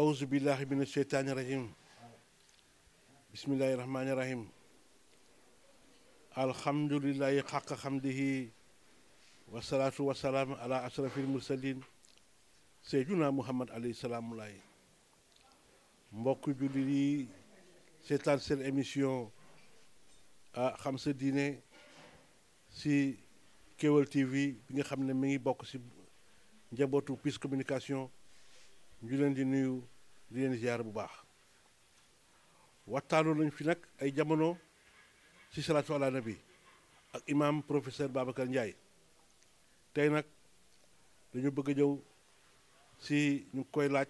أعوذ بالله من الشيطان الرجيم بسم الله الرحمن الرحيم الحمد لله حق حمده والصلاة والسلام على أشرف المرسلين سيدنا محمد عليه السلام عليه mbokk jullit yi seetaan seen émission xam sa diine si Kewel TV bi nga xam ne mi ngi bokk si njabootu Peace Communication ñu leen di nuyu di leen ziar bu baax waxtaanoon nañ fi nag ay jamono si salaatu ala nabi ak imam professeur Babacar Ndiaye tey nag dañu bëgg a ñëw si ñu koy laaj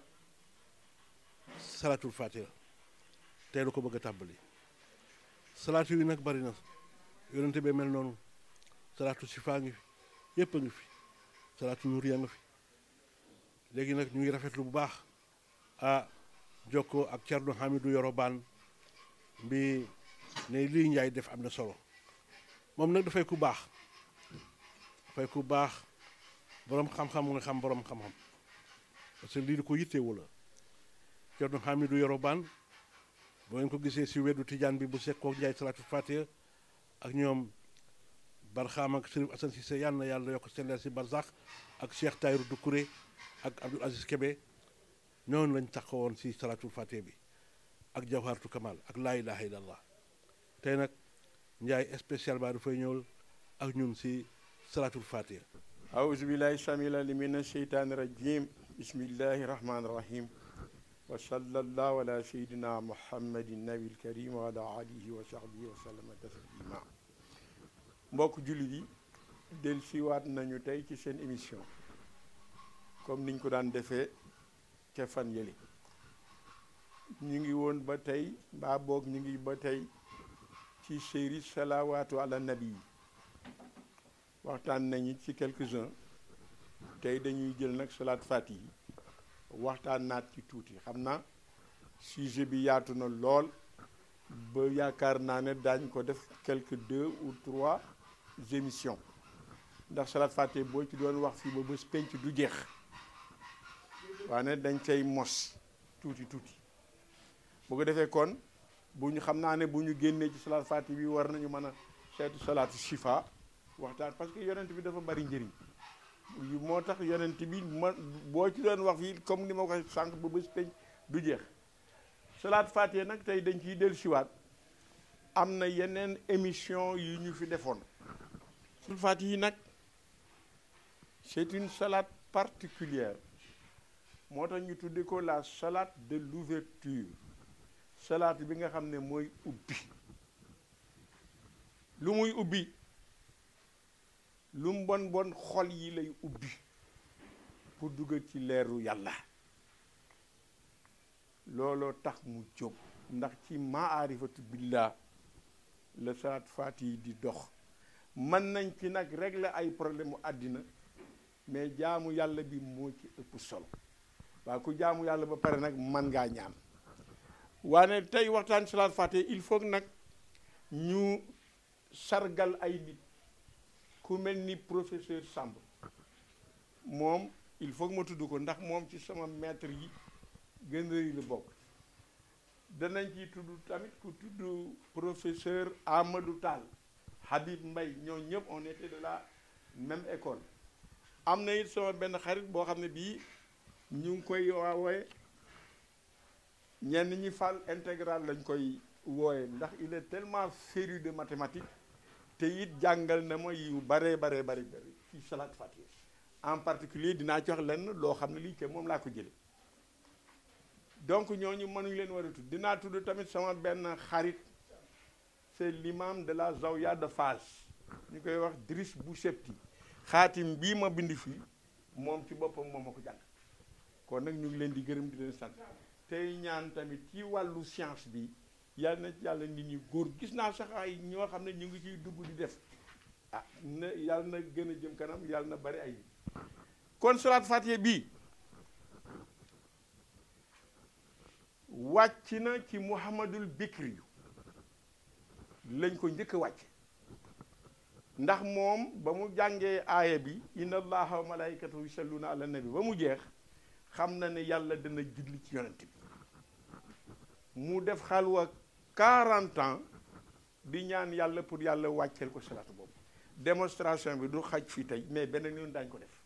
salaatul fatiha tey lu ko bëgg a tàmbali salaatu yi nag bari na yonente bee mel noonu salaatu sifaa ngi fi yépp a ngi fi salaatu nuuriya nga fi léegi nag ñu ngi rafetlu bu baax jokkoo ak Thierno Hamidou Yoroban bi ne lii Njaay def am na solo moom nag dafay ku baax boroom xam-xam nga xam boroom xam-xam parce que lii di ko yitteewu la Thierno Hamidou Yoroban boo ngeen ko gisee si weddu tijaan bi bu sekkoo Njaay salaatu fatiha ak ñoom Barxaam ak Sërif Asan Sise yàlla na yàlla yokk seen leer si barzax ak Cheikh Tayrou Doucouré ak Abdoul Aziz Kébé noonu lañ taxawoon si salaatul fatiha bi ak jawharatu kamal ak laa ilaha illallah tey nag Njaay spécialement dafay ñëwal ak ñun si salaatul fatiha aouzu billahi samil alim min sheytaani rajim bismillahi rahmani rahim wa sallallahu ala seydina muhammadin nabil karim wa ala alihi wa sahbihi wa sallama taslima mbokk jullit yi del siwaat nañu tey ci seen émission comme niñ ko daan defee ca fan yële ñu ngi woon ba tey mbaa boog ñu ngi ba tey ci série salawaatu ala nabi yi waxtaan nañu ci quelques-uns tey dañuy jël nag salaat fati yi waxtaan naat ci tuuti xam naa sujet bi yaatu na lool ba yaakaar naa ne daañ ko def quelques 2 ou 3 émissions ndax salaat fati boo ci doon wax fii ba bés penc du jeex waane dañ cay mos tuuti bu ko defee kon bu ñu xam naa ne bu ñu génnee ci salaat fati bi war nañu mën a seetu salaatu shifa waxtaan parce que yonent bi dafa bari njëriñ moo tax yonent bi boo ci doon wax fii comme ni ma ko sànq ba bés penc du jeex salaat fatiha nag tey dañ ciy dellu siwaat am na yeneen émission yu ñu fi defoon salaat fatiha yi nag c'est une salade particulière moo tax ñu tudde ko la salade de l'ouverture salade bi nga xam ne mooy ubbi lu muy ubbi lu mu bon xol yi lay ubbi pour dugal ci leeru yàlla looloo tax mu jóg ndax ci maarifatu billah la salaat faati yi di dox mën nañ ci nag régler ay problème mu àddina mais jaamu yàlla bi moo ci ëpp solo waaw ku jaamu yàlla ba pare nag man ngaa ñaan waane tey waxtaan salaat faati il faut nag ñu sargal ay nit ku mel ni professeur Samb moom il faut ma tudd ko ndax moom ci sama maître yi gën rëy la bokk danañ ci tudd tamit ku tudd professeur Amadou Tall Habib Mbaye ñoo ñëpp on était de la même école am na it sama benn xarit boo xam ne bii ñu ngi koy woowee ñenn ñi fal intégral lañ koy wooye ndax il est tellement féru de mathématiques te it jàngal na ma yu bare ci salaat fatiha en particulier dinaa ci wax lenn loo xam ne lii ke moom laa ko jële donc ñooñu mënuñu leen war a tudd dinaa tudd tamit sama benn xarit c'est l'imam de la Zawiya de Fass ñu koy wax Driss Bouchepti xaatim bii ma bind fii moom ci boppam moom ma ko jàng kon nag ñu ngi leen di gërëm di leen sant tey ñaan tamit ci wàllu science bi yàlla na ci yàlla nit ñi góor gis naa sax ay ñoo xam ne ñu ngi ciy dugg di def na yàlla na gën a jëm kanam yàlla na bari ay kon salaat fatiha bii wàcc na ci Muhammadul Bikri lañ ko njëkk a wàcc ndax moom ba mu jàngee aaya bi inna allaha wa malaikatahu yusalluna ala nabi ba mu jeex xam na ne yàlla dana julli ci yonent bi mu def xalwa 40 ans di ñaan yàlla pour yàlla wàcceel ko salaatu boobu. démonstration bi du xaj fii tey mais beneen yoon daañu ko def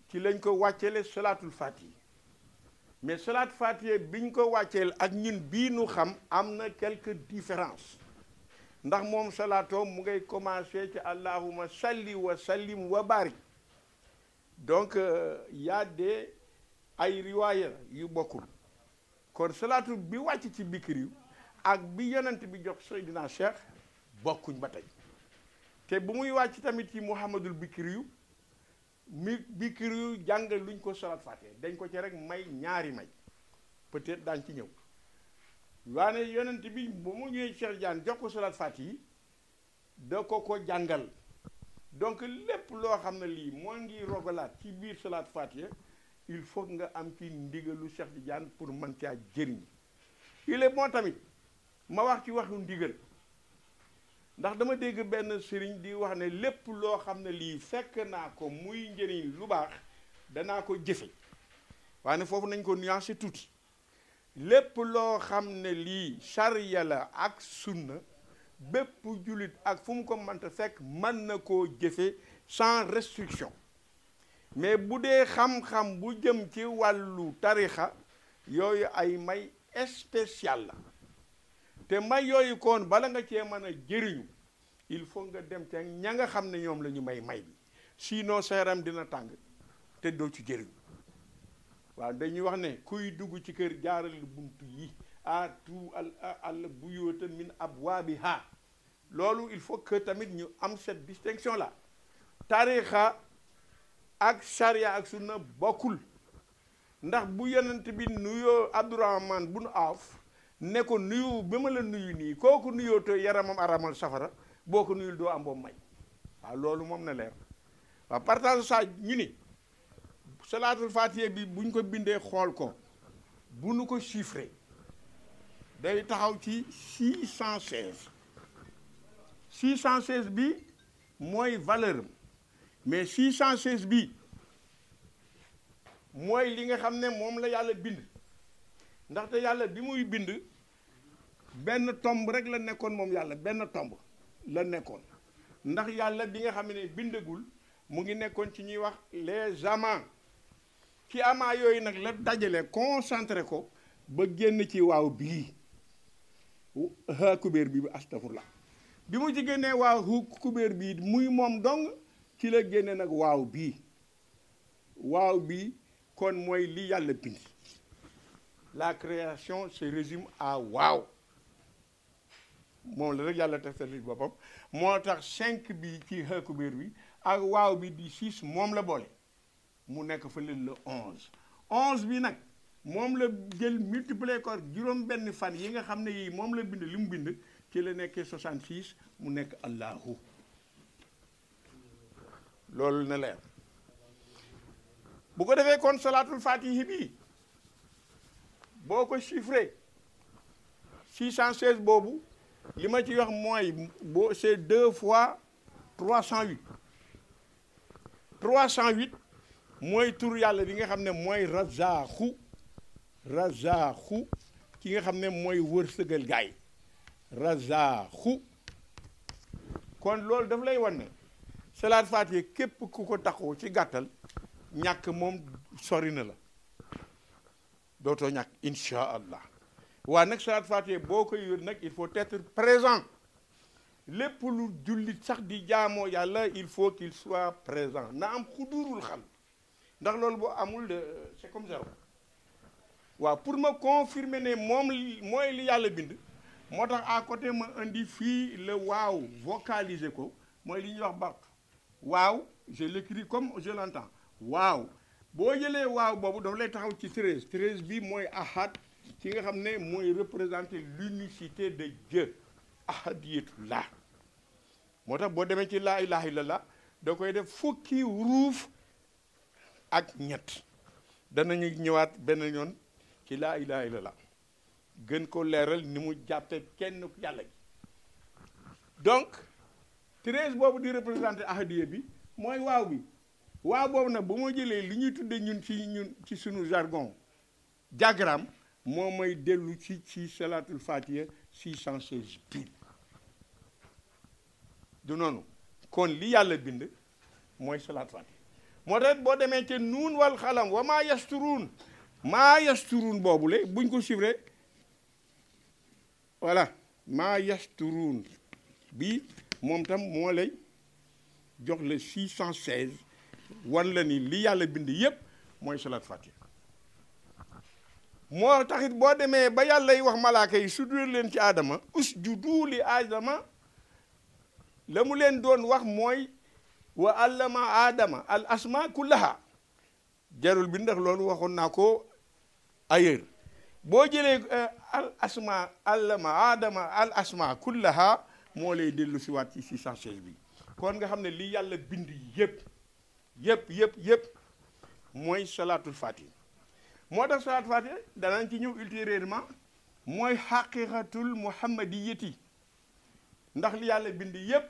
ci lañ ko wàcceele salaatul fatiha mais salaat fatiha biñ ko wàcceel ak ñun bii nu xam am na quelques différences ndax moom salaatoom mu ngay commencé ci allahuma salli wa sallim wa barik donc y a des ay riwaaya yu bokkul kon salaatu bi wàcc ci bikri ak bi yonent bi jox Seydina Cheikh bokkuñ ba tey te bu muy wàcc tamit ci Muhammadul bikriyu mi bikriyu jàng luñ ko salaat fatiha dañ ko ci rek may ñaari may peut-être daañ ci ñëw waane yonent bi bu mu ñëwee Cheikh Diane jox ko salaat fatiha da ko jàngal donc lépp loo xam ne lii moo ngi rogalaat ci biir salaat fatiha il faut nga am ci ndigalu Cheikh Diane pour mën caa jëriñ il est bon tamit ma wax ci waxu ndigal ndax dama dégg benn sëriñ di wax ne lépp loo xam ne lii fekk naa ko muy njëriñ lu baax danaa ko jëfe waaye foofu nañ ko nuancer tuuti lépp loo xam ne lii charia la ak sunna bépp jullit ak fu mu ko mënta fekk mën na koo jëfe sans restriction mais bu dee xam-xam bu jëm ci wàllu tarixa yooyu ay may spécial la te may yooyu koon bala nga cee mën a jëriñu il faut nga dem te ña nga xam ne ñoom la ñu may bi sinon sa yaram dina tàng te doo ci jëriñu waaw dañuy wax ne kuy dugg ci kër jaaral buntu yi aatu al buyuuta min abwaabiha loolu il faut que tamit ñu am cette distinction là tarixa ak charia ak sunna bokkul ndax bu yonent bi nuyoo Abdourahman bun Awf ne ko nuyu ba ma la nuyu nii kooku nuyoo te yaramam aramal safara boo ko nuyul doo am boobu may waaw loolu moom na leer waaw partage ça ñu ni salaatul fatiha bi buñ ko bindee xool ko bu nu ko chiffré day taxaw ci 616 616 bi mooy valeur am mais 616 bi mooy li nga xam ne moom la yàlla bind ndaxte yàlla bi muy bind benn tomb rek la nekkoon moom yàlla benn tomb la nekkoon ndax yàlla bi nga xam ne bindagul mu ngi nekkoon ci ñuy wax les amants ci amaa yooyu nag la dajale concentré ko ba génn ci waaw bii ha kubéer bi astafurlah bi mu ci génnee waaw kubéer bii muy moom dong ci la génne nag waaw bii kon mooy li yàlla bind la création se résume à waaw moom la rek yàlla teg li boppam moo tax 5 bi ci ha kubéer bi ak waaw bi di 6 moom la boole mu nekk fa leen le 11 bi nag moom la jël multiplier ko juróom benn fan yi nga xam ne yii moom la bind li mu bind ci la nekkee 66 mu nekk allahu loolu na leer bu ko defee kon salaatul fatihi bi boo ko chiffré 616 boobu li ma ci wax mooy boo c'est 2 fois 308 308 mooy tur yàlla bi nga xam ne mooy razaaxu ki nga xam ne mooy wërsëgal gaay razaaxu kon loolu daf lay wan ne salaat fatiha képp ku ko taxaw ci gàttal ñàkk moom sori na la dootoo ñàkk incha allah waa nag salaat fatiha boo koy yor nag il faut être présent lépp lu jullit sax di jaamoo yàlla il faut qu'il soit présent na am xudurul xam ndax loolu boo amul c'est comme zéro waaw pour ma confirmer ne moom mooy li yàlla bind moo tax à côté ma indi fii le waaw vocaliser ko mooy li ñuy wax baxtu waaw je l'écris comme je l'entends waaw boo jëlee waaw boobu dafa lay taxaw ci 13 bi mooy ahad ci nga xam ne mooy représenter l'unicité de Dieu ahadiyatullah moo tax boo demee ci laa ilaha illallah da koy def fukki ruuf ak ñett danañu ñëwaat benn yoon ci laa ilaha illallah gën ko leeral ni mu jàppe kenn yàlla gi donc 13 boobu di représenter ahadiya bi mooy waaw bi waaw boobu nag bu ma jëlee li ñuy tudde ñun ci suñu jargon diagramme moo may dellu ci salaatul fatiha 616 pile du noonu kon li yàlla bind mooy salaatul fatiha moo tax boo demee ca nuun wal xalam wa maa yasturuun boobule buñ ko chiffré voilà maa yasturuun bi moom tam moo lay jox le 616 wan la ni li yàlla bind yépp mooy salaat fatiha moo taxit boo demee ba yàlla yi wax malaaka yi sujjóot leen ci aadama usjudu li aadama la mu leen doon wax mooy wa allama aadama al asma kullaha jarul bi ndax loolu waxoon naa ko ailleurs boo jëlee al asma allama aadama al asma kullaha moo lay dellu si waat ci 616 bi kon nga xam ne li yàlla bind yépp mooy salaatul fatiha moo tax salaatul fatiha danañ ci ñëw ultérieurement mooy xaqiqatul muhammadiyati ndax li yàlla bind yépp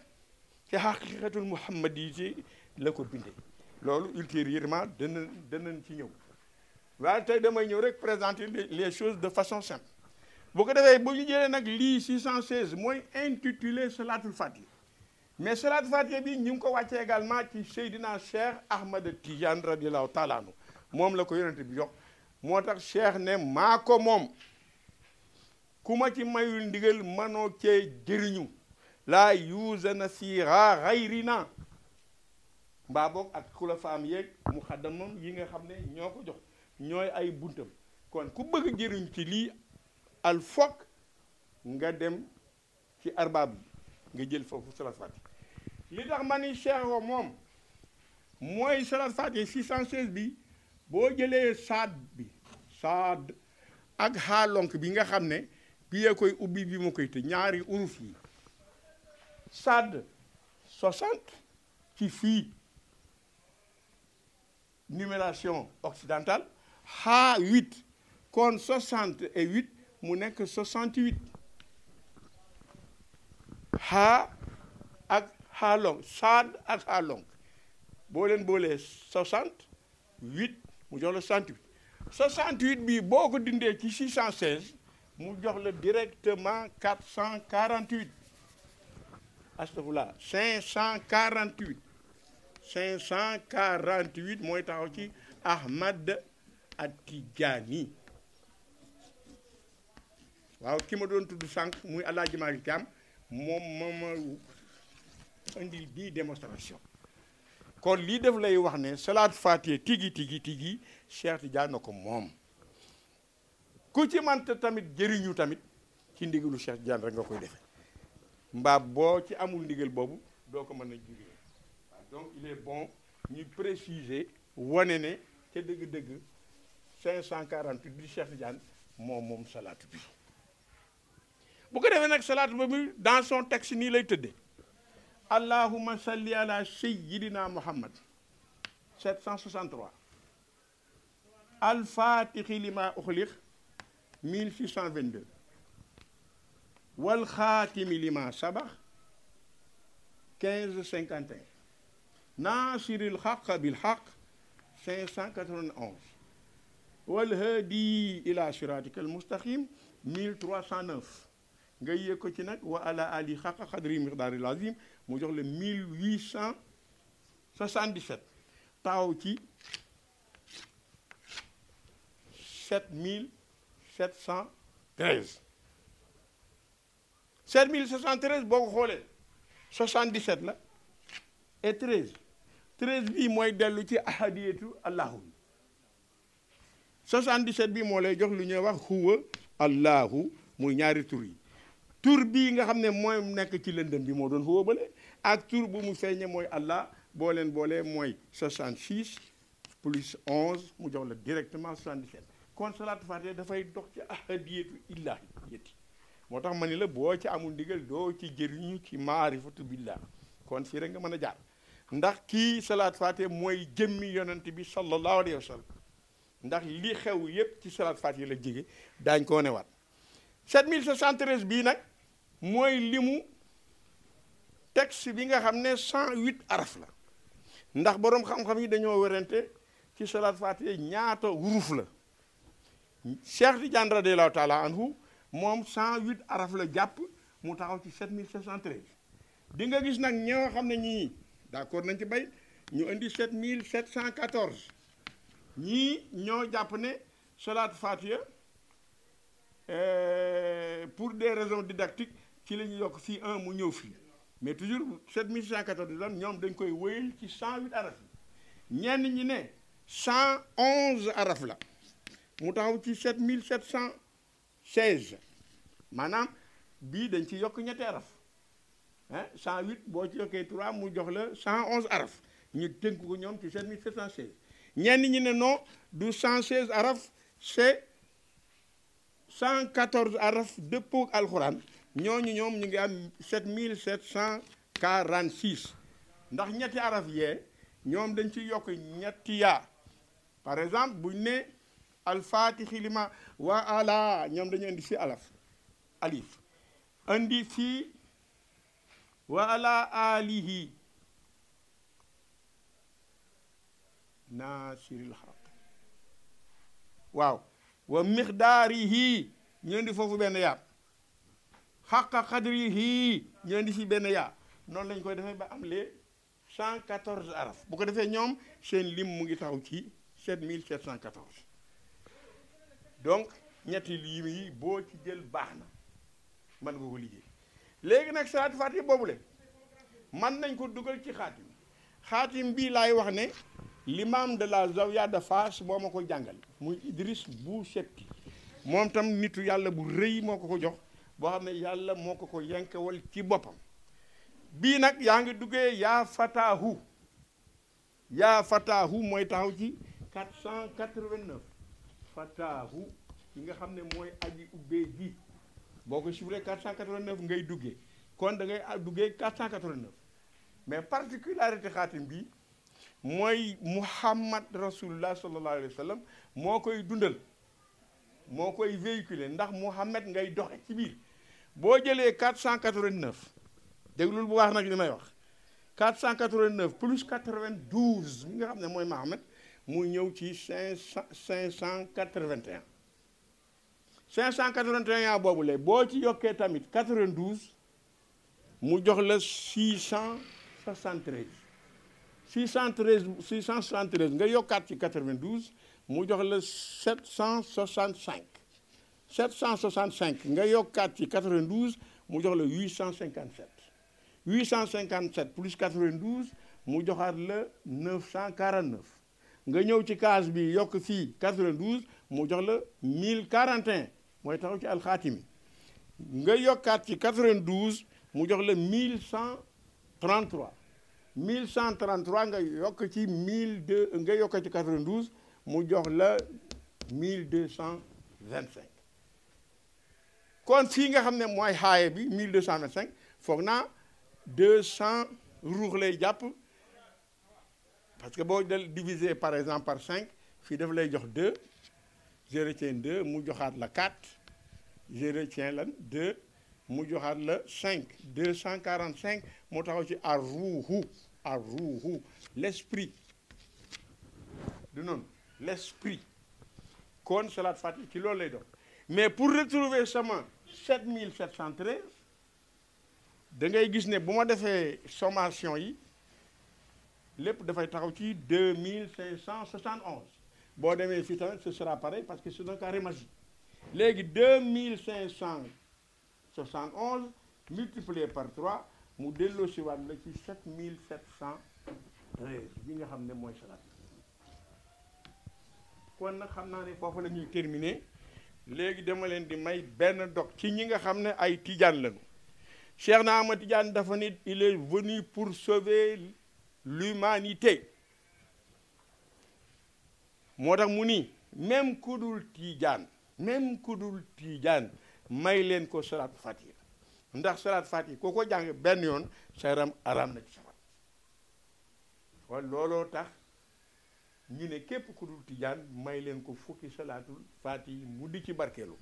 ci xaqiqatul muhammadiyati la ko bindee loolu ultérieurement danañ ci ñëw waaye tey damay ñëw rek présenter les choses de façon simple bu ko defee bu ñu jëlee nag lii 616 mooy intitulé salaatul fatiha mais salaatul fatiha bi ñu ngi ko wàccee également ci Seydina Cheikh Ahmad Tidiane radiallahu taala anhu moom la ko yonente bi jox moo tax Cheikh ne maa ko moom ku ma ci mayul ndigal manoo cee jëriñu laa yuusana siira xayrina mbaa boog ak xulafaam yeeg muxaddamam yi nga xam ne ñoo ko jox ñooy ay buntam kon ku bëgg jëriñ ci lii al fokk nga dem ci arbaab yi nga jël foofu salaat fatiha li tax ma ni Cheikh wa moom mooy salaat fatiha 616 bi boo jëlee saad ak xaalonk bi nga xam ne bi yee koy ubbi bi ma koy te ñaari uruf yi saad 60 ci fii numération occidentale xaa 8 kon 68 mu nekk 68 xaa ak xaalonk saad ak xaalonk boo leen boolee 68 mu jox la 68 68 bii boo ko dindee ci 616 mu jox la directement 448 astafurlah 548 mooy taxaw ci Ahmad At-Tijaani waaw ki ma doon tudd sànq muy Alaaji Maalik Caam moom ma indil bii démonstration kon lii def lay wax ne salaat fatiha tigi Cheikh Tidiane na ko moom ku ci manta tamit jëriñu tamit ci ndigalu Cheikh Tidiane rek nga koy defe mbaa boo ci amul ndigal boobu doo ko mën a jëriñu donc il est bon ñu préciser wane ne ca dëgg-dëgg 548 bi Cheikh Tidiane moom salaatu bi bu ko defee nag salaatu ba mu dans son texte nii lay tëddee allahumma salli ala sayyidina muhammad 763 al-fatixi lima uxliq 1622 wal xaatimi lima sabax 1551 naasiril xaq bil xaq 591 wal haadi ila siratika al mustaqim 1309 nga yëg ko ci nag wa ala ali xaqa xadri miqdaari lazim mu jox la 1877 taw ci 7713 7713 boo ko xoolee 77 la et 13 bii mooy dellu ci ahadiyatu allahu 77 bi moo lay jox lu ñuy wax huwa allahu muy ñaari tur yi tur bii nga xam ne mooy nekk ci lëndëm bi moo doon huwa bale ak tur bu mu feeñe mooy allah boo leen boolee mooy 66 plus 11 mu jox la directement 77 kon salaatu fatiha dafay dox ci ahadiyatu illahiyati moo tax ma ni la boo ci amul ndigal doo ci jëriñu ci maarifatu billah kon fii rek nga mën a jaar ndax kii salaatu fatiha mooy jëmmi yonent bi sallallahu alayhi wa sallam ndax li xew yépp ci salaatu fatiha la jege daañ ko newaat 7713 bii nag mooy limu texte bi nga xam ne 108 araf la ndax boroom xam-xam yi dañoo werante ci salaat fatiha ñaata huruf la. Cheikh Tidiane radiyallahu taala anhu moom 108 araf la jàpp mu taxaw ci 7713 di nga gis nag ñoo xam ne ñii d'accord nañ ci bay ñu indi 7714 ñii ñoo jàpp ne salaat fatiha pour des raisons didactiques ci la ñu yokk fii 1 mu ñëw fii mais toujours 7714 lan ñoom dañ koy wéyal ci 108 araf yi ñenn ñi ne 111 araf la mu taxaw ci 7716 maanaam bii dañ ci yokk ñetti araf 108 boo ci yokkee 3 mu jox la 111 araf ñu tënk ko ñoom ci 7716 ñenn ñi ne non du 116 araf c'est 114 araf dëppoo ak alxuraan ñooñu ñoom ñu ngi am 7746 ndax ñetti araf yee ñoom dañ ci yokk ñetti yaa par exemple buñ ne alfatixi lima wa ala ñoom dañu indi fi alif indi fii wa ala alihi nasiril xaq waaw wa miqdaarihi ñu indi foofu benn yaa xaqa xadrihi ñu indi fi benn yaa noonu lañ koy defee ba am les 114 araf bu ko defee ñoom seen lim mu ngi taxaw ci 7714 donc ñetti lim yi boo ci jël baax na mën nga ko liggéey léegi nag salaatu faatiha boobule mën nañ ko dugal ci xaatim bii laay wax ne l'imam de la Zawiya de Fass moo ma ko jàngal muy Idriss bu Septi moom tam nitu yàlla bu rëy moo ko jox boo xam ne yàlla moo ko yenkewal ci boppam bii nag yaa ngi duggee yaa fataahu mooy taxaw ci 489 fataahu yi nga xam ne mooy aji ubbee ji boo ko chiffré 489 ngay duggee kon da ngay duggee 489 mais particularité xaatim bi mooy Muhammad rasulullah sallallahu alayhi wa sallam moo koy dundal moo koy véhiculer ndax Muhammad ngay doxe ci biir boo jëlee 489 déglul bu baax nag li may wax 489 plus 92 mi nga xam ne mooy Muhammad mu ñëw ci 581 581 boobu la boo ci yokkee tamit 92 mu jox la 673 nga yokkaat ci 92 mu jox la 765 nga yokkaat ci 92 mu jox la 857 plus 92 mu joxaat la 949 nga ñëw ci case bi yokk fii 92 mu jox la 1041 mooy taxaw ci alxaatimi nga yokkaat ci 92 mu jox la 1133 nga yokk ci 1002 nga yokk ci 92 mu jox la 1225 kon fii nga xam ne mooy xaaye bi 1225 foog naa 200 ruux lay jàpp parce que boo diviser par exemple par 5 fii daf lay jox 2 je retiens 2 mu joxaat la 4 je retiens lan 2 mu joxaat la 5 245 moo taxaw ci arruuhu l'esprit du noonu l'esprit kon salaat fatiha ci loolu lay doon mais pour retrouver sama 7713 da ngay gis ne bu ma defee sommation yi lépp dafay taxaw ci 2571 boo demee fii tamit ce sera pareil parce que c'est un carré magique léegi 2571 multiplié par 3 mu delloo si waat la ci 7713 bi nga xam ne mooy salaat kon nag xam naa ne foofu la ñuy terminer léegi dama leen di may benn dog ci ñi nga xam ne ay tijaan lañu Cheikh na Ahmad Tidiane dafa nit il est venu pour sauver l'humanité moo tax mu ni même ku dul tijaan may leen ko salaatu fatiha ndax salaatu fatiha koo ko jàng benn yoon sa yaram araam na ci safara wala looloo tax ñu ne képp ku dul tijaan may leen ko fukki salaatul fatiha mu di ci barkeelu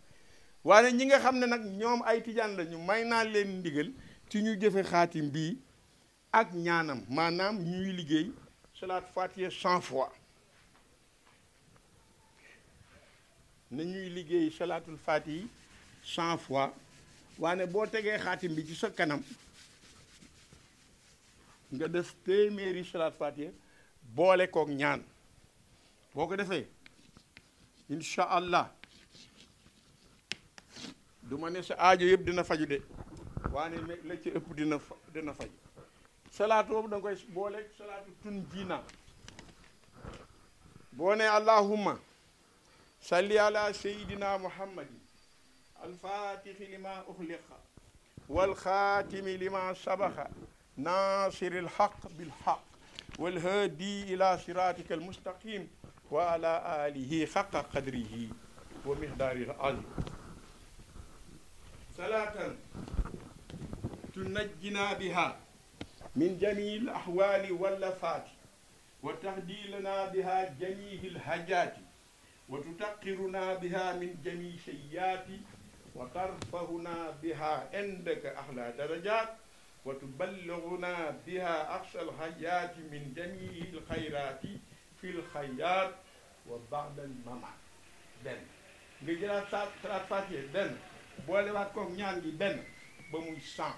waaye ñi nga xam ne nag ñoom ay tijaan la ñu may naa leen ndigal ci ñu jëfe xaatim bii ak ñaanam maanaam ñuy liggéey salaat fatiha 100 fois nañuy liggéey salaatul fatiha 100 fois waane boo tegee xaatim bi ci sa kanam nga def téeméeri salaat fatiha boole kook ñaan boo ko defee incha allah du ma ne sa aajo yëpp dina faju de waane la ci ëpp dina faju salaat boobu da nga koy boole salaatu tun jiina boo ne allahumma salli ala sayidina muhammadin alfatixi lima uxliqa walxaatimi lima sabaxa nasiri alxaq bilxaq walhaadi ila siratika almustaqim wa ala alihi xaqa qadrihi wa miqdaarihi al-azim salaatan tunajjina biha min jamii al-ahwaali wal-afaati wa tahdi lana biha jamii al-hajaati wa tutaqiruna biha min jamii sayyaati wa tarfahuna biha indaka ahla darajaat wa tuballighuna biha aqsa al-hayaati min jamii al-xayraati fi l-xayaat wa ba'da al-mamaat benn nga jëlaat salaat fatiha benn boolewaat koog ñaan gi benn ba muy 100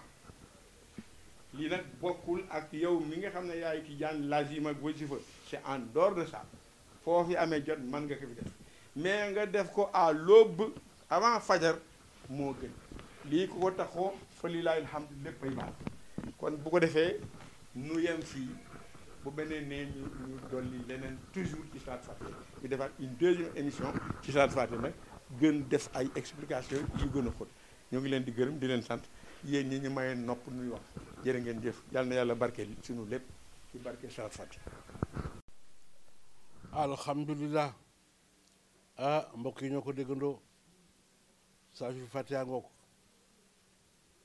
lii nag bokkul ak yow mi nga xam ne yaay tijaan lazim ak wasifa c'est en dehors de ça foo fi amee jot mën nga ko fi def mais nga def ko à l'aube avant fajar moo gën lii ko taxoo fa lilahi alhamdu léppay baax kon bu ko defee nu yem fii bu beneen nee ñu dolli leneen toujours ci salaat fatiha ñu defaat une deuxième émission ci salaat fatiha nag gën def ay explication yu gën a xóot ñoo ngi leen di gërëm di leen sant yéen ñi ñu mayee nopp nuy wax jërë ngeen jëf yàlla na yàlla barke suñu lépp ci barke salaat fatiha. alhamdulilah mbokk yi ñoo ko déggandoo salaatul fatiha ngoo ko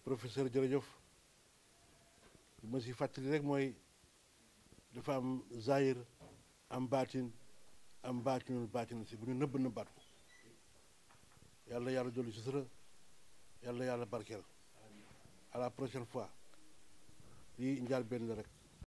professeur jërëjëf li ma si fàttali rek mooy dafa am zahir am baatin am baatinul baatin si bu ñu nëbbaat ko yàlla dolli si sëra yàlla barkeel à la prochaine fois lii njaal benn la rek